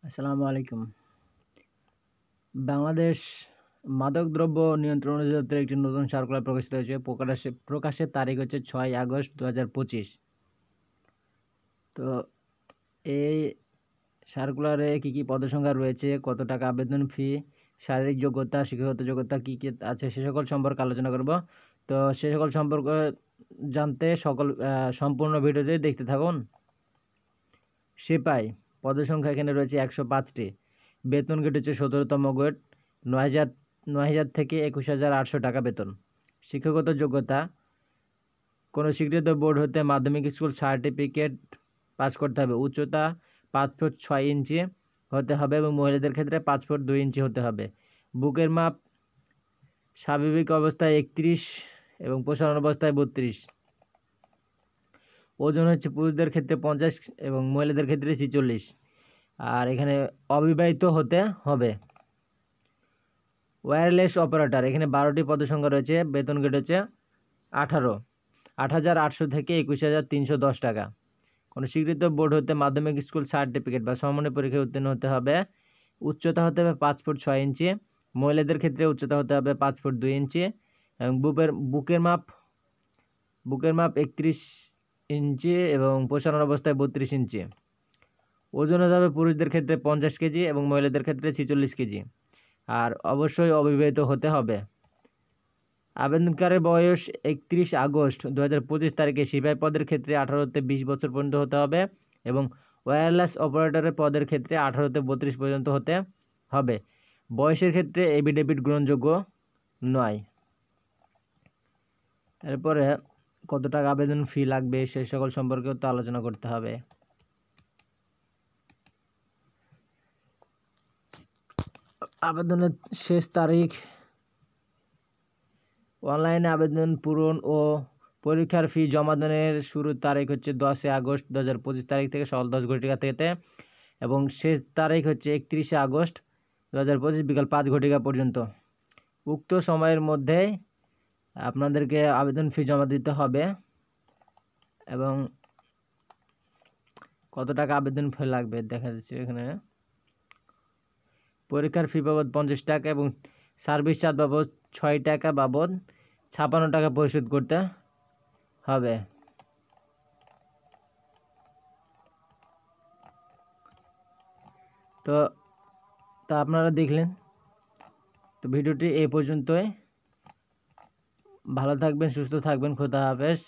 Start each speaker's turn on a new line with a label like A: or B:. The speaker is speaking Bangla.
A: আসসালামু আলাইকুম। বাংলাদেশ মাদকদ্রব্য নিয়ন্ত্রণ অধিদপ্তরের একটি নতুন সার্কুলার প্রকাশিত হয়েছে। প্রকাশের তারিখ হচ্ছে ৬ আগস্ট ২০২৫। তো এই সার্কুলারে কী পদসংখ্যা রয়েছে, কত টাকা আবেদন ফি, শারীরিক যোগ্যতা, শিক্ষাগত যোগ্যতা কী আছে সে সকল সম্পর্কে আলোচনা করব। তো সে সকল সম্পর্কে জানতে সম্পূর্ণ ভিডিওটি দেখতে থাকুন। সিপাই পদসংখ্যা এখানে রয়েছে ১০৫টি। বেতন গ্রেড হচ্ছে ১৭তম গ্রেড, ৯,০০০ থেকে ২১,৮০০ টাকা বেতন। শিক্ষাগত যোগ্যতা কোনো স্বীকৃত বোর্ড হতে মাধ্যমিক স্কুল সার্টিফিকেট পাস করতে হবে। উচ্চতা ৫ ফুট ৬ ইঞ্চি হতে হবে এবং মহিলাদের ক্ষেত্রে ৫ ফুট ২ ইঞ্চি হতে হবে। বুকের মাপ স্বাভাবিক অবস্থায় ৩১ এবং প্রসারণ অবস্থায় ৩২। ওজন হচ্ছে পুরুষদের ক্ষেত্রে ৫০ এবং মহিলাদের ক্ষেত্রে ৪৬। আর এখানে অবিবাহিত হতে হবে। ওয়্যারলেস অপারেটর এখানে ১২টি পদসংখ্যা রয়েছে। বেতন গ্রেড হচ্ছে ৮,৮০০ থেকে ২১,৩১০ টাকা। কোনো স্বীকৃত বোর্ড হতে মাধ্যমিক স্কুল সার্টিফিকেট বা সমমানের পরীক্ষায় উত্তীর্ণ হতে হবে। উচ্চতা হতে হবে ৫ ফুট ৬ ইঞ্চি। মহিলাদের ক্ষেত্রে উচ্চতা হতে হবে ৫ ফুট ২ ইঞ্চি এবং বুকের মাপ ৩১ ইঞ্চি এবং প্রসারণ অবস্থায় ৩২ ইঞ্চি। ওজন হতে হবে পুরুষদের ক্ষেত্রে ৫০ কেজি এবং মহিলাদের ক্ষেত্রে ৪৬ কেজি। আর অবশ্যই অবিবাহিত হতে হবে। আবেদনকারীর বয়স ৩১ আগস্ট ২০২৫ তারিখে সিপাহি পদের ক্ষেত্রে ১৮ থেকে ২০ বছর পর্যন্ত হতে হবে এবং ওয়্যারলেস অপারেটরের পদের ক্ষেত্রে ১৮ থেকে ৩২ পর্যন্ত হতে হবে। বয়সের ক্ষেত্রে এফিডেভিট গ্রহণযোগ্য নয়। এরপরে কত টাকা আবেদন ফি লাগবে সে সকল সম্পর্কেও তো আলোচনা করতে হবে। আবেদনের শেষ তারিখ, অনলাইনে আবেদন পূরণ ও পরীক্ষার ফি জমাদানের শুরুর তারিখ হচ্ছে ১০ আগস্ট ২০২৫ তারিখ থেকে সকাল ১০ ঘটিকা থেকে এবং শেষ তারিখ হচ্ছে ৩১ আগস্ট ২০২৫ বিকাল ৫ ঘটিকা পর্যন্ত। উক্ত সময়ের মধ্যে আপনাদেরকে আবেদন ফি জমা দিতে হবে এবং কত টাকা আবেদন ফি লাগবে দেখা যাচ্ছে এখানে। পরীক্ষার ফি বাবদ ৫০ টাকা এবং সার্ভিস চার্জ বাবদ ৬ টাকা বাবদ ৫৬ টাকা পরিশোধ করতে হবে। তো আপনারা দেখলেন। তো ভিডিওটি এই পর্যন্তই। ভালো থাকবেন, সুস্থ থাকবেন। খোদা হাফেজ।